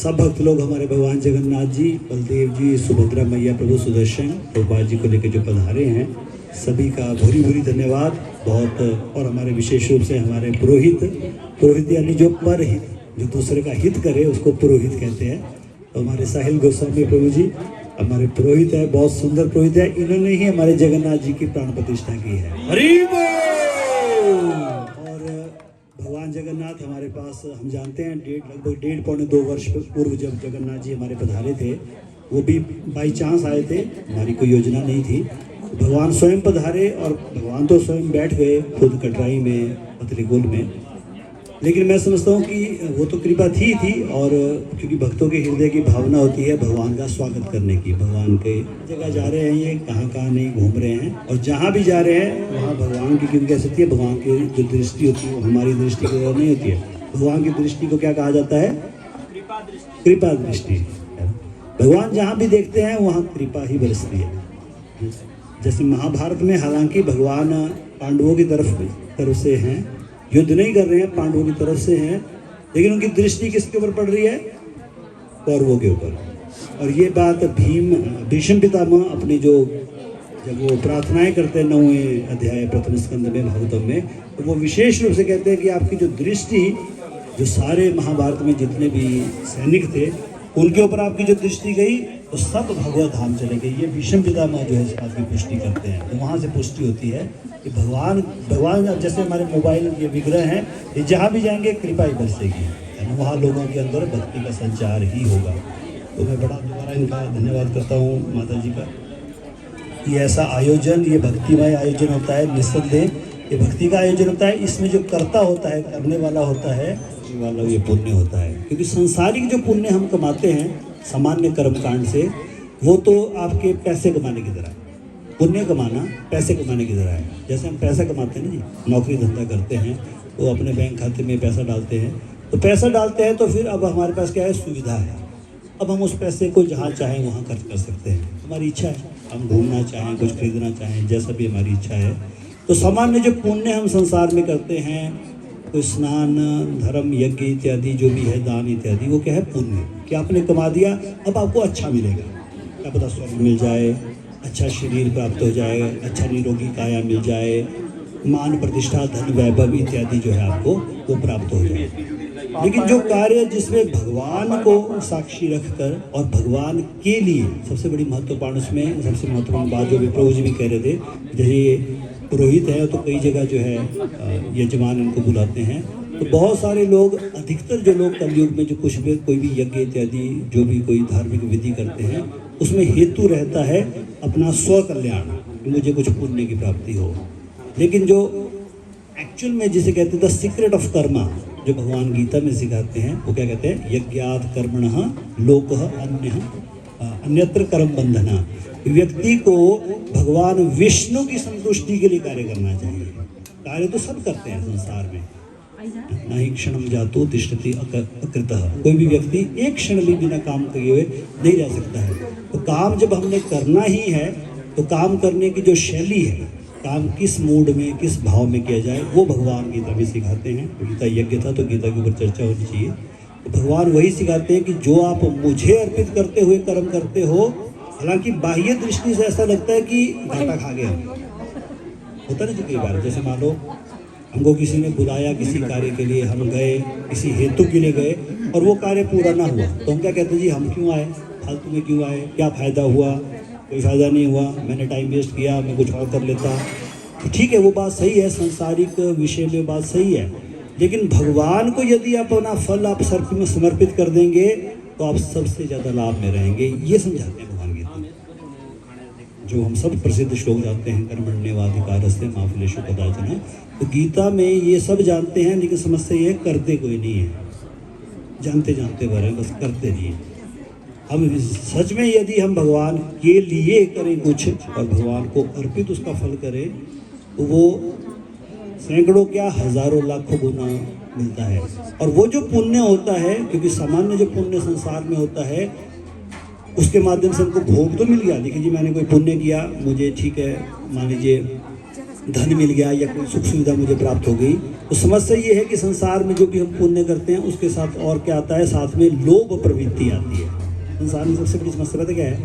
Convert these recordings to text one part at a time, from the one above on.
सब भक्त लोग हमारे भगवान जगन्नाथ जी, बलदेव जी, सुभद्रा मैया, प्रभु सुदर्शन प्रभुपाद जी को लेकर जो पधारे हैं, सभी का भूरी भूरी धन्यवाद बहुत। और हमारे विशेष रूप से हमारे पुरोहित यानी जो परहित, जो दूसरे का हित करे उसको पुरोहित कहते हैं। तो हमारे साहिल गोस्वामी प्रभु जी हमारे पुरोहित है, बहुत सुंदर पुरोहित है। इन्होंने ही हमारे जगन्नाथ जी की प्राण प्रतिष्ठा की है। हरि बोल। और भगवान जगन्नाथ हमारे पास, हम जानते हैं, लगभग 1.5-2 वर्ष पूर्व जब जगन्नाथ जी हमारे पधारे थे, वो भी बाई चांस आए थे, हमारी कोई योजना नहीं थी। भगवान स्वयं पधारे और भगवान तो स्वयं बैठ गए खुद कटराई में, पतलीकुल में। लेकिन मैं समझता हूँ कि वो तो कृपा थी। और क्योंकि भक्तों के हृदय की भावना होती है भगवान का स्वागत करने की, भगवान के जगह जा रहे हैं, ये कहाँ नहीं घूम रहे हैं, और जहाँ भी जा रहे हैं वहाँ भगवान की, क्योंकि कह सकती है भगवान की जो दृष्टि होती है वो हमारी दृष्टि की नहीं होती है। भगवान की दृष्टि को क्या कहा जाता है? कृपा दृष्टि। भगवान जहाँ भी देखते हैं वहाँ कृपा ही बरसती है। जैसे महाभारत में हालांकि भगवान पांडवों की तरफ से हैं, युद्ध नहीं कर रहे हैं, पांडवों की तरफ से हैं, लेकिन उनकी दृष्टि किसके ऊपर पड़ रही है? कौरवों के ऊपर। और ये बात भीष्म पितामह अपनी जो, जब वो प्रार्थनाएं करते हैं 9वें अध्याय प्रथम स्कंद में भागवतम में, तो वो विशेष रूप से कहते हैं कि आपकी जो दृष्टि, जो सारे महाभारत में जितने भी सैनिक थे उनके ऊपर आपकी जो दृष्टि गई तो सब भगवत धाम चले गए। ये भीष्म पितामह जो है इस बात की पुष्टि करते हैं। तो वहाँ से पुष्टि होती है कि भगवान जैसे हमारे मोबाइल ये विग्रह हैं, ये जहाँ भी जाएंगे कृपा ही बरसेगी, यानी वहाँ लोगों के अंदर भक्ति का संचार ही होगा। तो मैं बड़ा दोबारा इनका धन्यवाद करता हूँ माता जी का। ये ऐसा आयोजन, ये भक्तिमय आयोजन होता है, निस्संदेह ये भक्ति का आयोजन होता है। इसमें जो करता होता है, करने वाला होता है, वाला ये पुण्य होता है। क्योंकि संसारिक जो पुण्य हम कमाते हैं सामान्य कर्मकांड से, वो तो आपके पैसे कमाने की तरह है। पुण्य कमाना पैसे कमाने की तरह है। जैसे हम पैसा कमाते हैं ना जी, नौकरी धंधा करते हैं तो अपने बैंक खाते में पैसा डालते हैं, तो पैसा डालते हैं तो फिर अब हमारे पास क्या है? सुविधा है। अब हम उस पैसे को जहाँ चाहें वहाँ खर्च कर सकते हैं। हमारी इच्छा है, हम घूमना चाहें, कुछ खरीदना चाहें, जैसा भी हमारी इच्छा है। तो सामान्य जो पुण्य हम संसार में करते हैं, कोई स्नान, धर्म, यज्ञ इत्यादि जो भी है, दान इत्यादि, वो क्या है? पुण्य। कि आपने कमा दिया, अब आपको अच्छा मिलेगा, क्या पता स्वर्ग मिल जाए, अच्छा शरीर प्राप्त हो जाए, अच्छा निरोगी काया मिल जाए, मान प्रतिष्ठा, धन, वैभव इत्यादि जो है आपको वो प्राप्त हो जाए। लेकिन जो कार्य जिसमें भगवान को साक्षी रखकर और भगवान के लिए, सबसे बड़ी महत्वपूर्ण, उसमें सबसे महत्वपूर्ण बात जो भी प्रभु जी भी कह रहे थे, जैसे पुरोहित है तो कई जगह जो है यजमान उनको बुलाते हैं। तो बहुत सारे लोग, अधिकतर जो लोग कलयुग में जो कुछ भी कोई भी यज्ञ इत्यादि जो भी कोई धार्मिक विधि करते हैं, उसमें हेतु रहता है अपना स्व कल्याण, मुझे कुछ पुण्य की प्राप्ति हो। लेकिन जो एक्चुअल में जिसे कहते हैं द सीक्रेट ऑफ कर्मा, जो भगवान गीता में सिखाते हैं, वो क्या कहते हैं? यज्ञात् कर्मणः लोकः अन्यत्र कर्म बंधना। व्यक्ति को भगवान विष्णु की संतुष्टि के लिए कार्य करना चाहिए। कार्य तो सब करते हैं संसार में, नहीं क्षणम जातो तिष्ठति अकृतः। कोई भी व्यक्ति एक क्षण भी बिना काम किए हुए नहीं रह सकता है। तो काम जब हमने करना ही है, तो काम करने की जो शैली है, काम किस मूड में, किस भाव में किया जाए, वो भगवान गीता में सिखाते हैं। गीता यज्ञ था तो गीता के ऊपर चर्चा होनी चाहिए। तो भगवान वही सिखाते हैं कि जो आप मुझे अर्पित करते हुए कर्म करते हो, हालांकि बाह्य दृष्टि से ऐसा लगता है कि घाटा खा गया, होता नहीं। तो कई बार जैसे मान लो हमको किसी ने बुलाया किसी कार्य के लिए, हम गए, किसी हेतु के लिए गए और वो कार्य पूरा ना हुआ, तो हम क्या कहते हैं? जी हम क्यों आए, फालतू में क्यों आए, क्या फ़ायदा हुआ? कोई फ़ायदा नहीं हुआ, मैंने टाइम वेस्ट किया, मैं कुछ और कर लेता। तो ठीक है, वो बात सही है, सांसारिक विषय में बात सही है। लेकिन भगवान को यदि आप अपना फल आप सर्प में समर्पित कर देंगे तो आप सबसे ज़्यादा लाभ में रहेंगे। ये समझाते हैं भगवान गीता, जो हम सब प्रसिद्ध श्लोक जानते हैं, कर्मण्येवाधिकारस्ते मा फलेषु कदाचन। तो गीता में ये सब जानते हैं, लेकिन समस्या ये करते कोई नहीं है। जानते जानते भर हैं, बस करते नहीं है। हम सच में यदि हम भगवान के लिए करें कुछ और भगवान को अर्पित उसका फल करें, तो वो सैकड़ों क्या हजारों लाखों गुना मिलता है। और वो जो पुण्य होता है, क्योंकि सामान्य जो पुण्य संसार में होता है, उसके माध्यम से हमको भोग तो मिल गया। देखिए जी, मैंने कोई पुण्य किया, मुझे ठीक है, मान लीजिए धन मिल गया या कोई सुख सुविधा मुझे प्राप्त हो गई, तो समस्या ये है कि संसार में जो भी हम पुण्य करते हैं उसके साथ और क्या आता है, साथ में लोभ प्रवृत्ति आती है। संसार में सबसे बड़ी समस्या पता क्या है,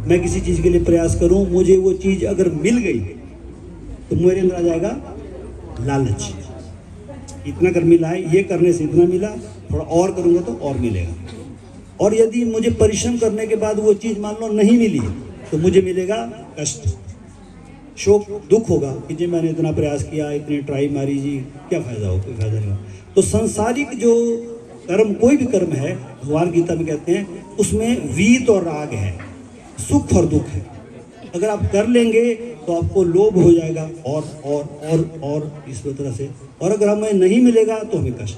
मैं किसी चीज़ के लिए प्रयास करूं, मुझे वो चीज़ अगर मिल गई तो मेरे अंदर आ जाएगा लालच। इतना कर मिला है, ये करने से इतना मिला, थोड़ा और करूंगा तो और मिलेगा। और यदि मुझे परिश्रम करने के बाद वो चीज़ मान लो नहीं मिली तो मुझे मिलेगा कष्ट, शोक, दुख होगा कि जी मैंने इतना प्रयास किया, इतनी ट्राई मारी जी, क्या फ़ायदा हो, कोई फायदा नहीं हो। तो सांसारिक जो कर्म, कोई भी कर्म है, भगवान गीता में कहते हैं उसमें वीत और राग है, सुख और दुख है। अगर आप कर लेंगे तो आपको लोभ हो जाएगा और इस तरह से, और अगर हमें नहीं मिलेगा तो हमें कष्ट।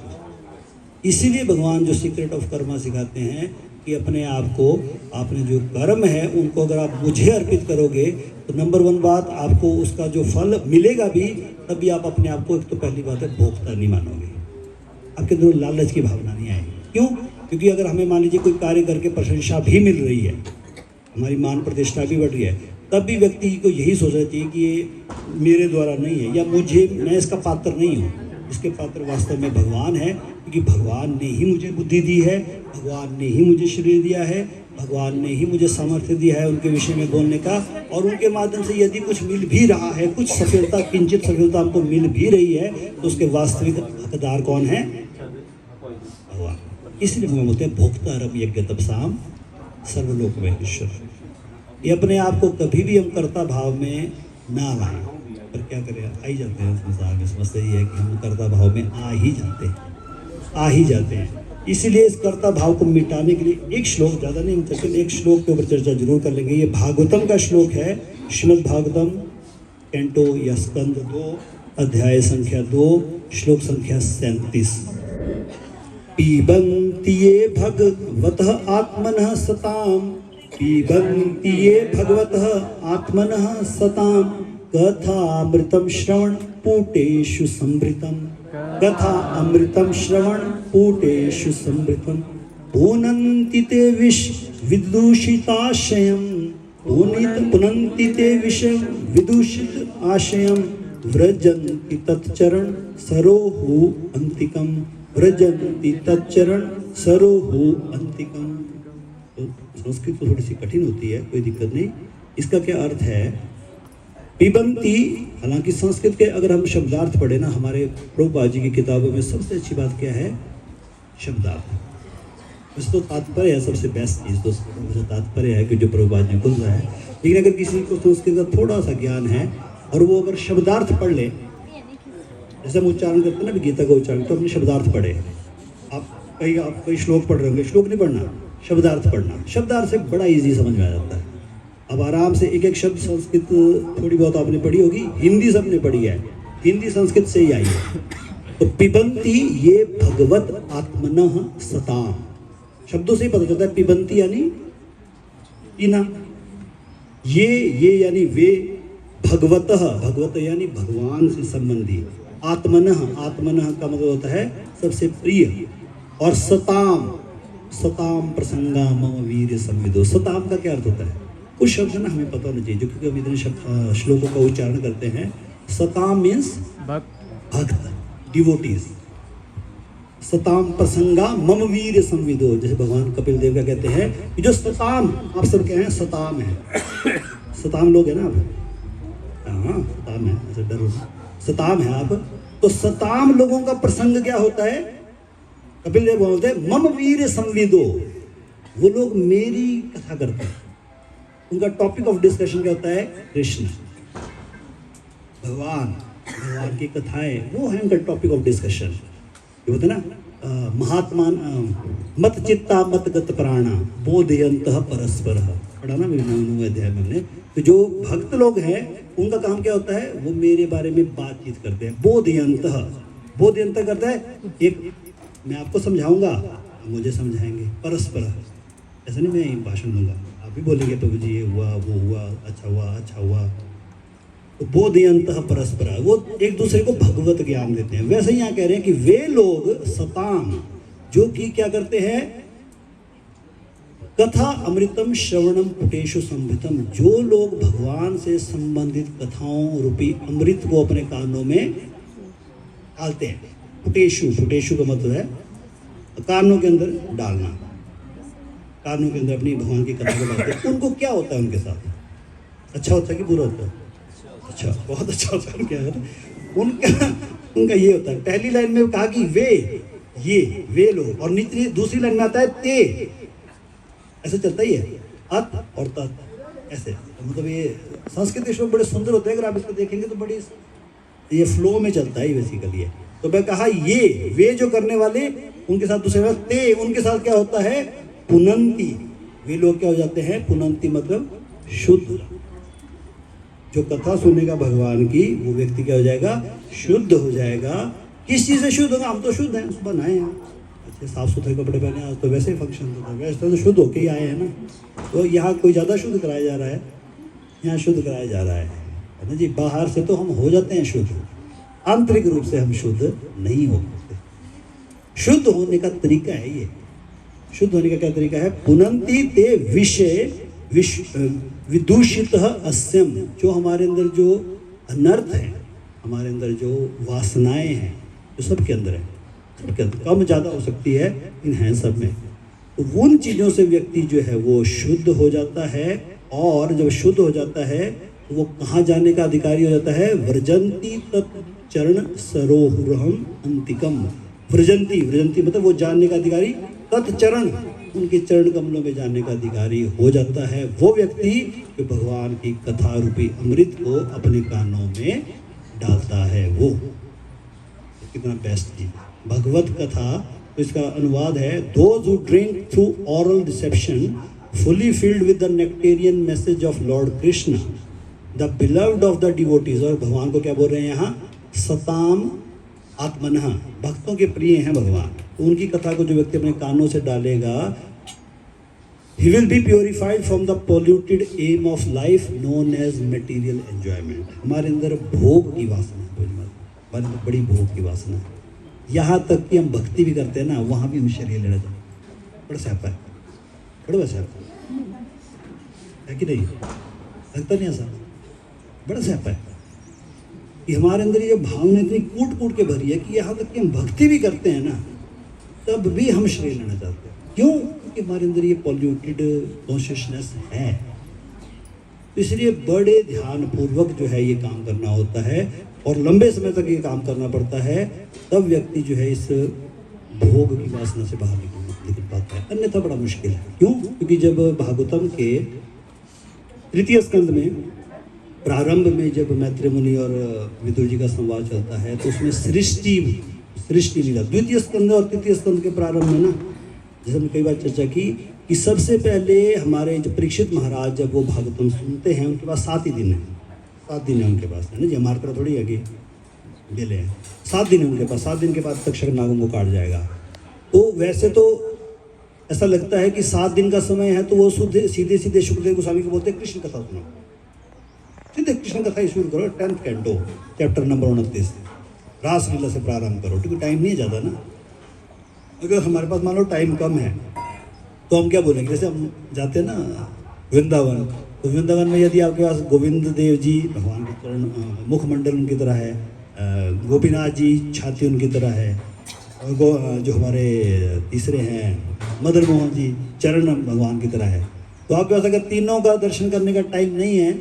इसीलिए भगवान जो सीक्रेट ऑफ कर्मा सिखाते हैं कि अपने आप को, आपने जो कर्म है उनको अगर आप मुझे अर्पित करोगे तो नंबर 1 बात, आपको उसका जो फल मिलेगा भी, तभी आप अपने आप को, एक तो पहली बात है, भोक्ता नहीं मानोगे, आपके अंदर लालच की भावना नहीं आएगी। क्यों? क्योंकि अगर हमें मान लीजिए कोई कार्य करके प्रशंसा भी मिल रही है, हमारी मान प्रतिष्ठा भी बढ़ रही है, तब भी व्यक्ति को यही सोचना चाहिए कि ये मेरे द्वारा नहीं है, या मैं इसका पात्र नहीं हूँ। इसके पात्र वास्तव में भगवान है, क्योंकि भगवान ने ही मुझे बुद्धि दी है, भगवान ने ही मुझे शरीर दिया है, भगवान ने ही मुझे सामर्थ्य दिया है उनके विषय में बोलने का। और उनके माध्यम से यदि कुछ मिल भी रहा है, कुछ सफलता, किंचित सफलता हमको मिल भी रही है, तो उसके वास्तविक हकदार कौन है? भगवान। इसलिए हम बोलते हैं भोक्तारम यज्ञ तपसाम सर्वलोक में ईश्वर। ये अपने आप को कभी भी हम कर्ता भाव में ना लाएं, पर क्या करें, आ ही जाते हैं संसार में। समस्या ये है कि हम कर्ता भाव में आ ही जाते हैं। इसीलिए इस कर्ता भाव को मिटाने के लिए एक श्लोक, ज़्यादा नहीं, हम चर्चा, एक श्लोक के ऊपर चर्चा जरूर कर लेंगे। ये भागवतम का श्लोक है, श्रीमद् भागवतम कैंटो या स्कंद 2, अध्याय संख्या 2, श्लोक संख्या 37। पीबन्ति ये भगवतः आत्मनः सताम, पीबन्ति ये भगवतः आत्मनः सताम, कथामृतं श्रवण पूटेषु संभृतम्, कथा अमृतं श्रवण पूटेषु संभृतम्, पुनन्ति ते विदूषिताशयम्, पुनन्ति ते विदूषित आशयम्, व्रजन्ति तच्चरण सरोहु अंतिकम्, व्रजन्ति तच्चरण सरोहु अंतिकम्। तो संस्कृत तो थोड़ी सी कठिन होती है, कोई दिक्कत नहीं। इसका क्या अर्थ है? पिबंती, हालांकि संस्कृत के अगर हम शब्दार्थ पढ़े ना, हमारे प्रभुपाद जी की किताबों में सबसे अच्छी बात क्या है? शब्दार्थ। वैसे तो तात्पर्य है सबसे बेस्ट चीज़, तो तात्पर्य है कि जो प्रभुपाद जी बोल रहा है। लेकिन अगर किसी को संस्कृत का थोड़ा सा ज्ञान है और वो अगर शब्दार्थ पढ़ ले, जैसे हम उच्चारण करते हैं ना गीता का उच्चारण, तो अपने शब्दार्थ पढ़े। आप कई श्लोक पढ़ रहे होंगे, श्लोक नहीं पढ़ना, शब्दार्थ पढ़ना। शब्दार्थ से बड़ा ईजी समझ में आ जाता है। अब आराम से एक एक शब्द, संस्कृत थोड़ी बहुत आपने पढ़ी होगी, हिंदी सबने पढ़ी है, हिंदी संस्कृत से ही आई है। तो पिबंती ये भगवत आत्मनः सताम, शब्दों से ही पता चलता है। पिबंती यानी पीना, ये यानी वे, भगवत यानी भगवान से संबंधी, आत्मनः का मतलब होता है सबसे प्रिय, और सताम प्रसंगा मम वीर संविदो। सताम का क्या अर्थ होता है? कुछ शब्द ना हमें पता होना चाहिए, जो क्योंकि हम इतने श्लोकों का उच्चारण करते हैं। सताम मीन्स भक्त, डिवोटीज। सताम प्रसंगा मम वीर संविदो, जैसे भगवान कपिल देव का कहते हैं कि जो सताम, आप सब कह हैं सताम है, सताम लोग है ना आप? हाँ सताम है, ऐसे डरो, सताम है आप। तो सताम लोगों का प्रसंग क्या होता है? कपिल देव बोलते हैं मम वीर संविदो, वो लोग मेरी कथा करते हैं। उनका टॉपिक ऑफ डिस्कशन क्या होता है? कृष्ण, भगवान की कथाएं, वो है उनका टॉपिक ऑफ डिस्कशन। ये होता है ना, महात्मा मत चित्ता मत गत प्राणा बोधयन्तः परस्पर, पढ़ा ना मेरे 9वें अध्याय में हमने। तो जो भक्त लोग हैं उनका काम क्या होता है? वो मेरे बारे में बातचीत करते हैं। बोधयन्तः करता है, एक मैं आपको समझाऊंगा, आप मुझे समझाएंगे, परस्पर। ऐसा नहीं मैं भाषण दूंगा, आप भी बोलेंगे प्रभु जी ये हुआ, वो हुआ, अच्छा हुआ। तो बोधयन्तः परस्पर, वो एक दूसरे को भगवत ज्ञान देते हैं। वैसे ही यहाँ कह रहे हैं कि वे लोग सताम, जो कि क्या करते हैं? कथा अमृतम श्रवणम पुटेषु संभृतम, जो लोग भगवान से संबंधित कथाओं रूपी अमृत को अपने कानों में डालते हैं। फुटेशु, फुटेशु का मतलब है कानों के अंदर डालना, कानों के अंदर अपनी भगवान की कथा को डालते हैं। उनको क्या होता है उनके साथ? अच्छा होता है कि बुरा होता है? अच्छा, बहुत अच्छा होता है। क्या है उनका ये होता है, पहली लाइन में कहा कि वे लोग, और दूसरी लाइन में आता है ते, ऐसे चलता ही है, अत और तत्, ऐसे। मतलब ये संस्कृत श्लोक बड़े सुंदर होते हैं, अगर आप इसको देखेंगे तो बड़ी ये फ्लो में चलता है बेसिकली है। तो मैं कहा ये वे जो करने वाले, उनके साथ दूसरे ते, उनके साथ क्या होता है? पुनंती। वे लोग क्या हो जाते हैं? पुनंती मतलब शुद्ध। जो कथा सुनेगा भगवान की, वो व्यक्ति क्या हो जाएगा? शुद्ध हो जाएगा। किस चीज़ से शुद्ध होगा? हम तो शुद्ध हैं, सुबह नहाए हैं, अच्छे साफ सुथरे कपड़े पहने, आज तो वैसे ही फंक्शन होता है, वैसे तो शुद्ध होके ही आए हैं ना। तो यहाँ कोई ज़्यादा शुद्ध कराया जा रहा है? यहाँ शुद्ध कराया जा रहा है ना जी। बाहर से तो हम हो जाते हैं शुद्ध, आंतरिक रूप से हम शुद्ध नहीं हो सकते। शुद्ध होने का तरीका है ये। शुद्ध होने का क्या तरीका है? पुनंती ते विषय विदूषित अस्यम। जो हमारे अंदर जो अनर्थ है, हमारे अंदर जो वासनाएं हैं, जो सबके अंदर है, सबके अंदर कम ज़्यादा हो सकती है, इन हैं सब में। तो उन चीज़ों से व्यक्ति जो है वो शुद्ध हो जाता है। और जब शुद्ध हो जाता है तो वो कहाँ जाने का अधिकारी हो जाता है? व्रजंती तत्चरण सरोहरहम अंतिकम। व्रजंती मतलब वो जानने का अधिकारी, तत्चरण उनके चरण कमलों में जानने का अधिकारी हो जाता है वो व्यक्ति जो भगवान की कथा रूपी अमृत को अपने कानों में डालता है। वो कितना बेस्ट चीज भगवत कथा। तो इसका अनुवाद है, those who drink through oral reception fully filled with the nectarian message of Lord Krishna, the beloved of the devotees। और भगवान को क्या बोल रहे हैं यहाँ? सताम आत्मनः, भक्तों के प्रिय हैं भगवान। तो उनकी कथा को जो व्यक्ति अपने कानों से डालेगा, he will be purified from the polluted aim of life known as material enjoyment। हमारे अंदर भोग की वासना है, हमारे अंदर बड़ी भोग की वासना है। यहाँ तक कि हम भक्ति भी करते हैं ना, वहाँ भी हम शरीर लेना चाहते हैं। बड़ा स्यापा है, बड़ा स्यापा है कि नहीं? लगता नहीं ऐसा? बड़ा स्यापा है कि हमारे अंदर ये भावना इतनी कूट कूट के भरी है कि यहाँ तक कि हम भक्ति भी करते हैं ना, तब भी हम शरीर लेना चाहते हैं। क्यों? क्योंकि हमारे अंदर ये पॉल्यूटेड कॉन्शियसनेस है। तो इसलिए बड़े ध्यानपूर्वक जो है ये काम करना होता है और लंबे समय तक ये काम करना पड़ता है, तब व्यक्ति जो है इस भोग की वासना से बाहर निकल पाता है। अन्यथा बड़ा मुश्किल है। क्यों? क्योंकि जब भागवतम के तृतीय स्कंद में प्रारंभ में जब मैत्री मुनि और विदुर जी का संवाद चलता है, तो उसमें सृष्टि लीला, द्वितीय स्कंद और तृतीय स्कंद के प्रारंभ में ना, जैसे हमने कई बार चर्चा की कि सबसे पहले हमारे जो परीक्षित महाराज जब वो भागवतम सुनते हैं, उनके पास 7 ही दिन है, 7 दिन है उनके पास, है ना जी। हमारे तरह थोड़ी आगे बेले हैं, 7 दिन है उनके पास। 7 दिन के बाद तक्षक नागों को काट जाएगा। तो वैसे तो ऐसा लगता है कि 7 दिन का समय है, तो वो सीधे सीधे शुक्रदेव गोस्वामी को बोलते हैं कृष्ण कथा सुनो, सीधे कृष्ण कथा ही शुरू करो। 10th कैंटो चैप्टर नंबर 29 रास लीला से प्रारंभ करो, क्योंकि टाइम नहीं है ज़्यादा ना। अगर हमारे पास मान लो टाइम कम है तो हम क्या बोलेंगे? जैसे हम जाते हैं ना वृंदावन, तो वृंदावन में यदि आपके पास गोविंद देव जी भगवान के चरण, मुखमंडल उनकी तरह है, गोपीनाथ जी छाती उनकी तरह है, और जो हमारे तीसरे हैं मदन मोहन जी चरण भगवान की तरह है। तो आपके पास अगर तीनों का दर्शन करने का टाइम नहीं है,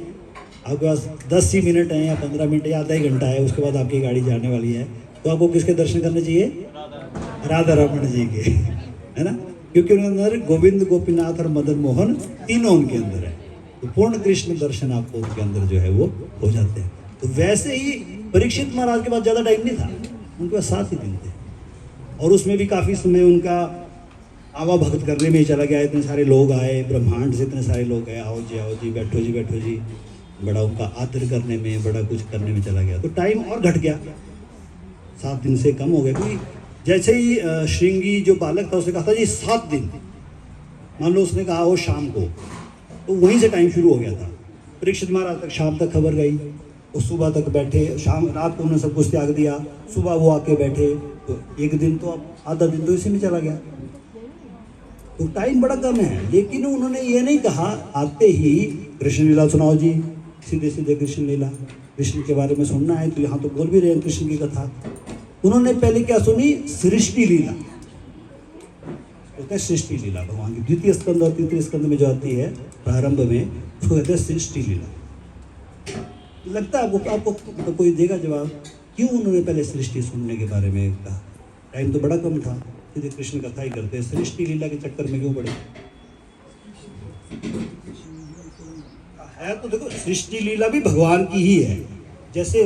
आपके पास 10 ही मिनट हैं या 15 मिनट या आधा ही घंटा है, उसके बाद आपकी गाड़ी जाने वाली है, तो आपको किसके दर्शन करने चाहिए? राधा रमण जी के, है ना। क्योंकि उनके अंदर गोविंद, गोपीनाथ और मदन मोहन तीनों उनके अंदर है। तो पूर्ण कृष्ण दर्शन आपको उनके अंदर जो है वो हो जाते हैं। तो वैसे ही परीक्षित महाराज के पास ज़्यादा टाइम नहीं था, उनके पास 7 ही दिन थे, और उसमें भी काफ़ी समय उनका आवा भक्त करने में ही चला गया। इतने सारे लोग आए, ब्रह्मांड से इतने सारे लोग आए, आओ जी बैठो जी बैठो जी, बड़ा उनका आदर करने में, बड़ा कुछ करने में चला गया। तो टाइम और घट गया, 7 दिन से कम हो गया। क्योंकि जैसे ही श्रृंगी जो बालक था उसने कहा था जी 7 दिन, मान लो उसने कहा वो शाम को, तो वहीं से टाइम शुरू हो गया था। परीक्षित महाराज तक शाम तक खबर गई, वो सुबह तक बैठे, शाम रात को उन्होंने सब कुछ त्याग दिया, सुबह वो आके बैठे, तो एक दिन तो अब आधा दिन तो इसी में चला गया। तो टाइम बड़ा कम है। लेकिन उन्होंने ये नहीं कहा आते ही कृष्ण लीला सुनाओ जी, सीधे सीधे कृष्ण लीला, कृष्ण के बारे में सुनना है तो यहाँ तो बोल भी रहे हैं कृष्ण की कथा, उन्होंने पहले क्या सुनी? सृष्टि लीला। सृष्टि लीला भगवान की द्वितीय स्कंद और तृतीय स्कंद में जो आती है प्रारंभ में, उसको कहते हैं सृष्टि लीला। लगता है आपको तो कोई देगा जवाब, क्यों उन्होंने पहले सृष्टि सुनने के बारे में कहा? टाइम तो बड़ा कम था, सीधे कृष्ण कथा ही करते हैं। सृष्टि लीला के चक्कर में क्यों पड़े? है तो देखो, सृष्टि लीला भी भगवान की ही है। जैसे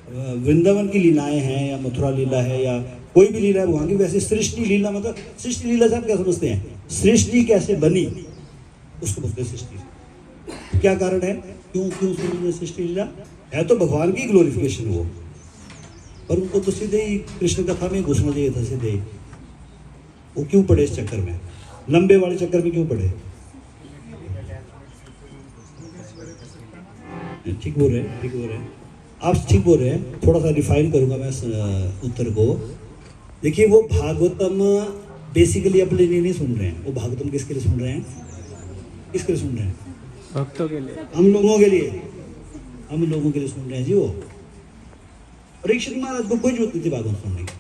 वृंदावन की लीलाएं हैं या मथुरा लीला है या कोई भी लीला है भगवान की, वैसे सृष्टि लीला मतलब सृष्टि लीला से आप क्या समझते हैं? सृष्टि कैसे बनी उसको बोलते हैं सृष्टि। क्या कारण है? क्यों समझते सृष्टि लीला? है तो भगवान की ग्लोरिफिकेशन वो, पर उनको तो सीधे ही कृष्ण कथा में घुसना चाहिए था सीधे ही। वो क्यों पड़े इस चक्कर में, लंबे वाले चक्कर में क्यों पड़े? ठीक बोल रहे हैं आप, ठीक बोल रहे हैं। थोड़ा सा रिफाइन करूंगा मैं उत्तर को। देखिए, वो भागवतम बेसिकली अपने लिए नहीं सुन रहे हैं। वो भागवतम किसके लिए सुन रहे हैं? किसके लिए सुन रहे हैं? भक्तों के लिए, हम लोगों के लिए सुन रहे हैं जी। वो परीक्षित महाराज को कोई जरूरत नहीं थी भागवत सुनने की।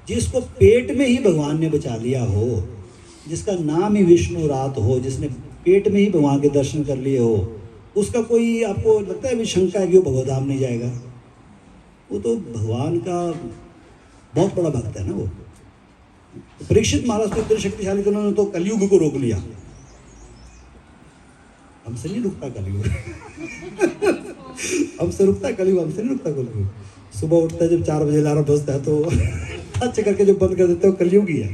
जिसको पेट में ही भगवान ने बचा लिया हो, जिसका नाम ही विष्णु रात हो, जिसने पेट में ही भगवान के दर्शन कर लिए हो, उसका कोई आपको लगता है भी शंका है कि वो भगवधाम नहीं जाएगा? वो तो भगवान का बहुत बड़ा भक्त है ना वो। परीक्षित महाराज तो इतने शक्तिशाली थे, उन्होंने तो कलयुग को रोक लिया। हमसे नहीं रुकता कलयुग हमसे रुकता कलयुग, हमसे नहीं रुकता कलयुग। सुबह उठता है जब 4 बजे अलार्म बजता है तो अच्छे करके जो बंद कर देते हैं वो कलयुग ही है।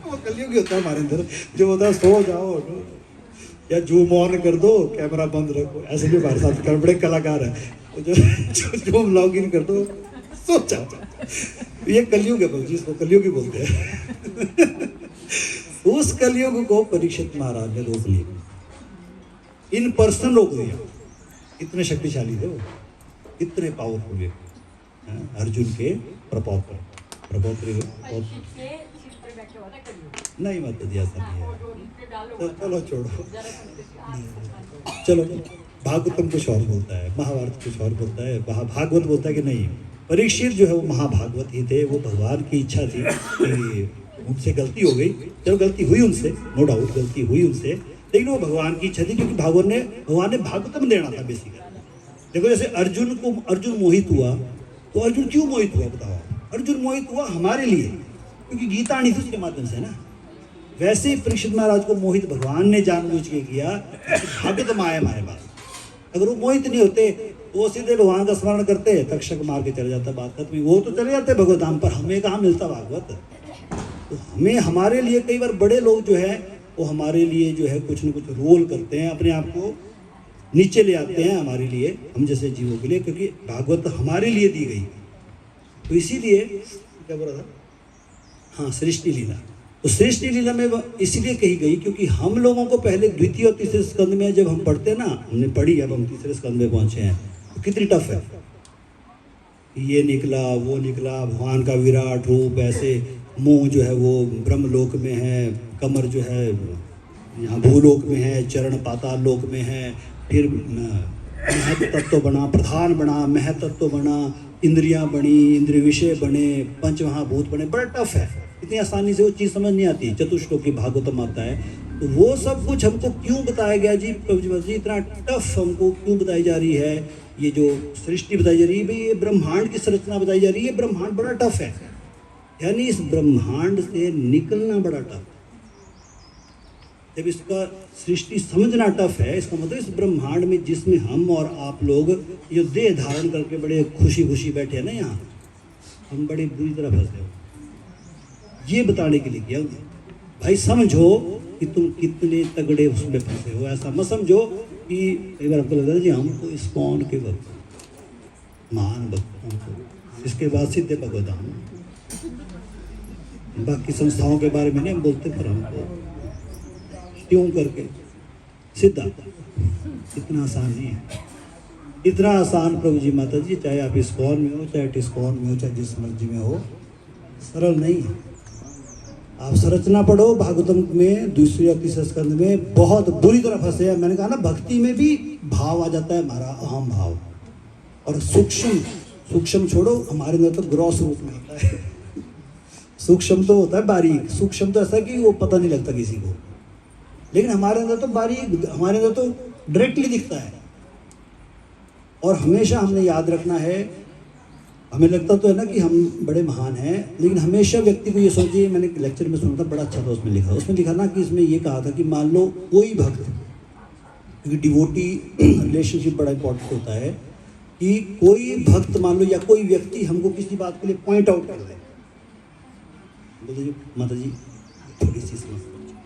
वो कलयुग ही होता है हमारे अंदर, जो होता है सो जाओ या जूम ऑन कर दो, कैमरा बंद रखो। ऐसे भी हमारे साथ बड़े कलाकार है जो जूम लॉग इन कर दो, सो जाओ। ये कलयुग है बाबू जी, इसको कलयुग ही बोलते हैं। उस कलयुग को परीक्षित महाराज ने रोक लिया, इन पर्सन रोक दिया। इतने शक्तिशाली थे वो, इतने पावरफुल है अर्जुन के प्रभाव पर। नहीं मत दिया था, चलो छोड़ो। चलो, भागवतम कुछ और बोलता है, महाभारत कुछ और बोलता है, भागवत बोलता है कि नहीं परीक्षित जो है वो महाभागवत ही थे। वो भगवान की इच्छा थी कि उनसे गलती हो गई, चलो गलती हुई उनसे, नो डाउट गलती हुई उनसे, लेकिन वो भगवान की इच्छा थी क्योंकि भगवान ने भागवतम देना था बेसिकली। देखो, जैसे अर्जुन मोहित हुआ, तो अर्जुन क्यों मोहित हुआ बताओ? अर्जुन मोहित हुआ हमारे लिए, क्योंकि गीता आनी थी उसके माध्यम से ना। वैसे ही परीक्षित महाराज को मोहित भगवान ने जानबूझ के किया, भागवतम आए हमारे पास। अगर वो मोहित नहीं होते तो वो सीधे भगवान का स्मरण करते, तक्षक मार के चले जाता, बात खत्म। वो तो चले जाते भगवतधाम, पर हमें कहाँ मिलता भागवत? तो हमें, हमारे लिए कई बार बड़े लोग जो है वो हमारे लिए जो है कुछ न कुछ रोल करते हैं, अपने आप को नीचे ले आते हैं हमारे लिए, हम जैसे जीवों के लिए, क्योंकि भागवत हमारे लिए दी गई। तो इसीलिए क्या बोल रहा था? हाँ, सृष्टि लीला। तो सृष्टि लीला में इसीलिए कही गई क्योंकि हम लोगों को पहले द्वितीय और तीसरे स्कंद में जब हम पढ़ते हैं ना, हमने पढ़ी, अब हम तीसरे स्कंद में पहुंचे हैं, तो कितनी टफ है। ये निकला, वो निकला, भगवान का विराट रूप, ऐसे मुंह जो है वो ब्रह्मलोक में है, कमर जो है यहाँ भूलोक में है, चरण पाताल लोक में है, फिर महत तत्व बना, प्रधान बना, महत तत्व बना, इंद्रियां बनी, इंद्रिय विषय बने, पंचमहाभूत बने। बड़ा टफ है, इतनी आसानी से वो चीज़ समझ नहीं आती। चतुश्लोकी भागवतम आता है, तो वो सब कुछ हमको क्यों बताया गया जी? प्रभु जी इतना टफ हमको क्यों बताई जा रही है? ये जो सृष्टि बताई जा रही है, भाई ये ब्रह्मांड की संरचना बताई जा रही है, ब्रह्मांड बड़ा टफ है, यानी इस ब्रह्मांड से निकलना बड़ा टफ। जब इसका सृष्टि समझना टफ है, इसका मतलब इस ब्रह्मांड में जिसमें हम और आप लोग जो देह धारण करके बड़े खुशी खुशी बैठे हैं ना, यहाँ हम बड़ी बुरी तरह फंसे हो। ये बताने के लिए किया भाई, समझो कि तुम कितने तगड़े उसमें फंसे हो। ऐसा मत समझो कि एक बार आपको लग रहा है जी हम तो इस्कॉन के वक्त महान भक्त हमको, इसके बाद सीधे भगवतधाम। बाकी संस्थाओं के बारे में नहीं हम बोलते, पर हमको क्यों करके सीधा, इतना आसान नहीं है, इतना आसान प्रभु जी माता जी, चाहे आप इस्कॉन में हो, चाहे टिस्कॉन में हो, चाहे जिस मर्जी में हो, सरल नहीं है। आप संरचना पढ़ो भागवतम में, दूसरे और तीसरे स्कंद में बहुत बुरी तरह फंसे हैं। मैंने कहा ना, भक्ति में भी भाव आ जाता है हमारा अहम भाव, और सूक्ष्म छोड़ो, हमारे अंदर तो ग्रॉस रूप में होता है। सूक्ष्म तो होता है बारीक, सूक्ष्म तो ऐसा कि वो पता नहीं लगता किसी को, लेकिन हमारे अंदर तो बारीक, हमारे अंदर तो डायरेक्टली दिखता है। और हमेशा हमने याद रखना है, हमें लगता तो है ना कि हम बड़े महान हैं, लेकिन हमेशा व्यक्ति को ये सोचिए, मैंने लेक्चर में सुना था, बड़ा अच्छा था उसमें लिखा ना कि इसमें ये कहा था कि मान लो कोई भक्त, क्योंकि डिवोटी रिलेशनशिप बड़ा इंपॉर्टेंट होता है, कि कोई भक्त मान लो या कोई व्यक्ति हमको किसी बात के लिए पॉइंट आउट कर दे, बोले माता जी थोड़ी सी समस्या,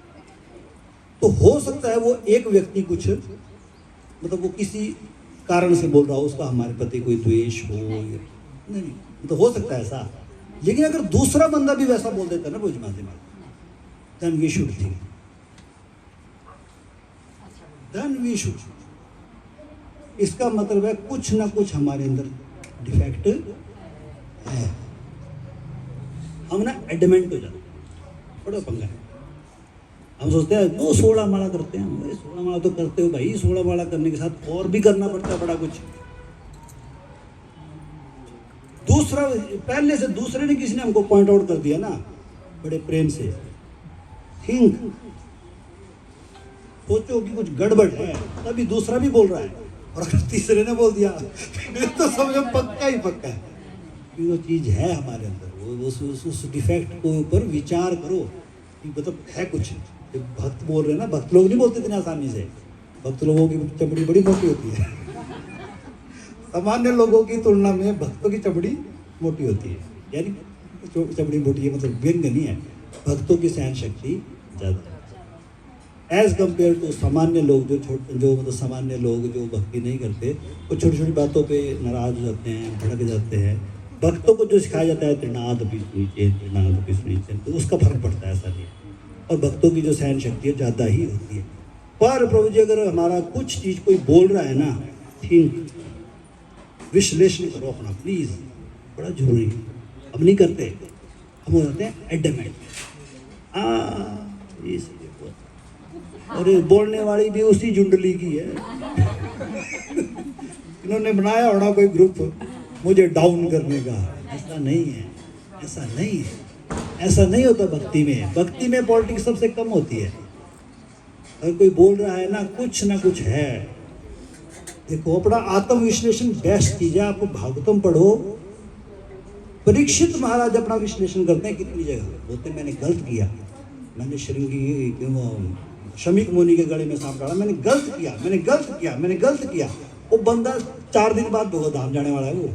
तो हो सकता है वो एक व्यक्ति कुछ मतलब वो किसी कारण से बोल रहा हो, उसका हमारे प्रति कोई द्वेष हो, नहीं तो हो सकता है ऐसा। लेकिन अगर दूसरा बंदा भी वैसा बोल देता है ना बुझमाते में, then we should think, then we should, इसका मतलब है कुछ ना कुछ हमारे अंदर डिफेक्ट है, हम ना एडमेंट हो जाते हैं, बड़ा पंगा है। हम सोचते हैं वो 16 माला करते हैं, हम 16 माला तो करते हो भाई, 16 माला करने के साथ और भी करना पड़ता है बड़ा कुछ। दूसरा पहले से दूसरे ने किसी ने हमको पॉइंट आउट कर दिया ना बड़े प्रेम से, थिंक, सोचो कि कुछ गड़बड़ है, तभी दूसरा भी बोल रहा है, और अगर तीसरे ने बोल दिया तो समझो पक्का ही पक्का है कि वो चीज है हमारे अंदर, वो उस डिफेक्ट को ऊपर विचार करो कि मतलब है कुछ। भक्त बोल रहे हैं ना, भक्त लोग नहीं बोलते इतने आसानी से, भक्त लोगों की चमड़ी बड़ी मोटी होती है सामान्य लोगों की तुलना में भक्तों की चमड़ी मोटी होती है, यानी चमड़ी मोटी है मतलब व्यंग नहीं है, भक्तों की सहन शक्ति ज़्यादा है एज कम्पेयर टू सामान्य लोग, जो मतलब सामान्य लोग जो भक्ति नहीं करते, वो छोटी छोटी बातों पे नाराज हो जाते हैं, भड़क जाते हैं। भक्तों को जो सिखाया जाता है त्रिनाद नीचे, तो उसका फर्क पड़ता है, ऐसा नहीं। और भक्तों की जो सहन शक्ति है ज़्यादा ही होती है। पर प्रभु जी अगर हमारा कुछ चीज़ कोई बोल रहा है ना, थिंक, विश्लेषण करो अपना प्लीज़, बड़ा जरूरी है। हम नहीं करते, हम हो जाते हैं एडमेंट, और बोलने वाली भी उसी जुंडली की है इन्होंने बनाया होना कोई ग्रुप मुझे डाउन करने का। ऐसा नहीं है, ऐसा नहीं है, ऐसा नहीं होता भक्ति में। भक्ति में पॉलिटिक्स सबसे कम होती है। अगर कोई बोल रहा है ना कुछ है, देखो अपना आत्म विश्लेषण बेस्ट कीजिए। आप भागवतम पढ़ो, परीक्षित महाराज अपना विश्लेषण करते हैं कितनी जगह, बोलते मैंने गलत किया, मैंने शमीक मुनि के गले में सांप डाला, मैंने गलत किया। वो बंदा 4 दिन बाद भगवत धाम जाने वाला है, वो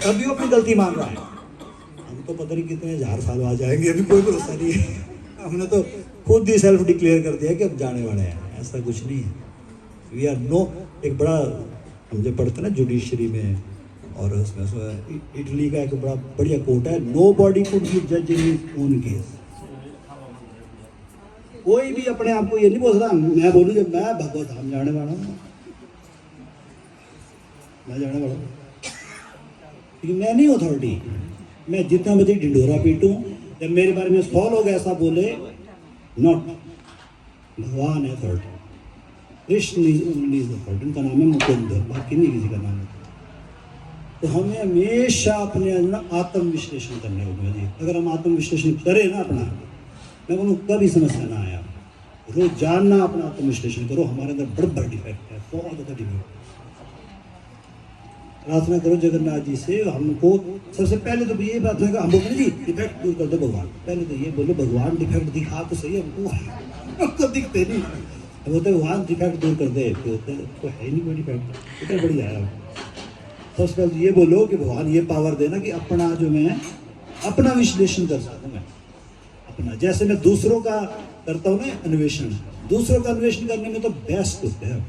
अभी वो अपनी गलती मान रहा है। हम तो पता नहीं कितने 1000 साल बाद जाएंगे, अभी कोई भरोसा नहीं है। हमने तो खुद ही सेल्फ डिक्लेयर कर दिया कि अब जाने वाले हैं, ऐसा कुछ नहीं है। वी आर नो, एक बड़ा हम जब पढ़ते ना जुडिशरी में, और उसमें इटली का एक बड़ा बढ़िया कोट है, नो बॉडी कुड बी जज इन हिज ओन केस। कोई भी अपने आप को ये नहीं बोल रहा मैं बोलूँ जब मैं भगवत धाम जाने वाला हूँ, मैं जाने वाला हूँ, क्योंकि मैं नहीं अथॉरिटी। मैं जितना बजे ढिंडोरा पीटूँ, जब मेरे बारे में 100 लोग ऐसा बोले, नॉट, भगवान है authority, Krishna is only authority, उनका नाम है मुकुंद, बाकी नहीं किसी का नाम है। तो हमें हमेशा अपने अंदर आत्म विश्लेषण करने होगा जी। अगर हम आत्म विश्लेषण करें ना अपना, मैं बोलूँ कभी समस्या ना आया। रोज जानना अपना आत्म विश्लेषण करो, हमारे अंदर बड़ा डिफेक्ट है, बहुत ज़्यादा डिफेक्ट। प्रार्थना करो जगन्नाथ जी से, हमको सबसे पहले तो ये प्रार्थना करो, हम बोलते हैं जी डिफेक्ट दूर कर दो भगवान, पहले तो ये बोलो भगवान डिफेक्ट दिखा तो सही हमको दिखते नहीं, बोलते भगवान डिफेक्ट दूर कर दे, बोलते तो है ही नहीं कोई डिफेक्ट, इतना बढ़िया है। सबसे पहले ये बोलो कि भगवान ये पावर देना कि अपना जो मैं अपना विश्लेषण कर सकूँ, मैं अपना, जैसे मैं दूसरों का करता हूँ ना अन्वेषण, दूसरों का अन्वेषण करने में तो बेस्ट होते हैं।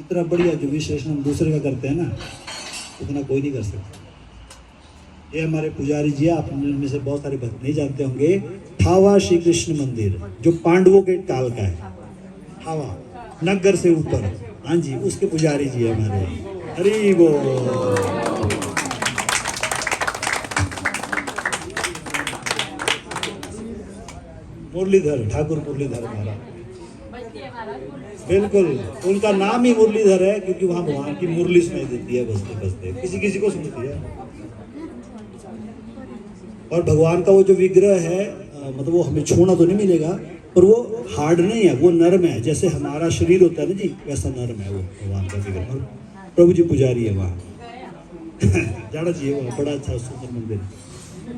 इतना बढ़िया जो विश्लेषण हम दूसरे का करते हैं ना, उतना कोई नहीं कर सकता। ये हमारे पुजारी जी, आप में से बहुत सारे भक्त नहीं जानते होंगे, थावा श्री कृष्ण मंदिर जो पांडवों के काल का है, थावा नगर से ऊपर, हाँ जी, उसके पुजारी जी है हमारे। हरि बोल। मुरलीधर ठाकुर, मुरलीधर महाराज, बिल्कुल उनका नाम ही मुरलीधर है, क्योंकि वहाँ भगवान की मुरली सुनाई देती है बजते बजते, किसी किसी को सुनती है। और भगवान का वो जो विग्रह है मतलब वो हमें छूना तो नहीं मिलेगा, पर वो हार्ड नहीं है, वो नर्म है, जैसे हमारा शरीर होता है ना जी, वैसा नर्म है वो भगवान का विग्रह। और प्रभु जी पुजारी है वहाँ जाना चाहिए, वहाँ बड़ा अच्छा सुंदर मंदिर है।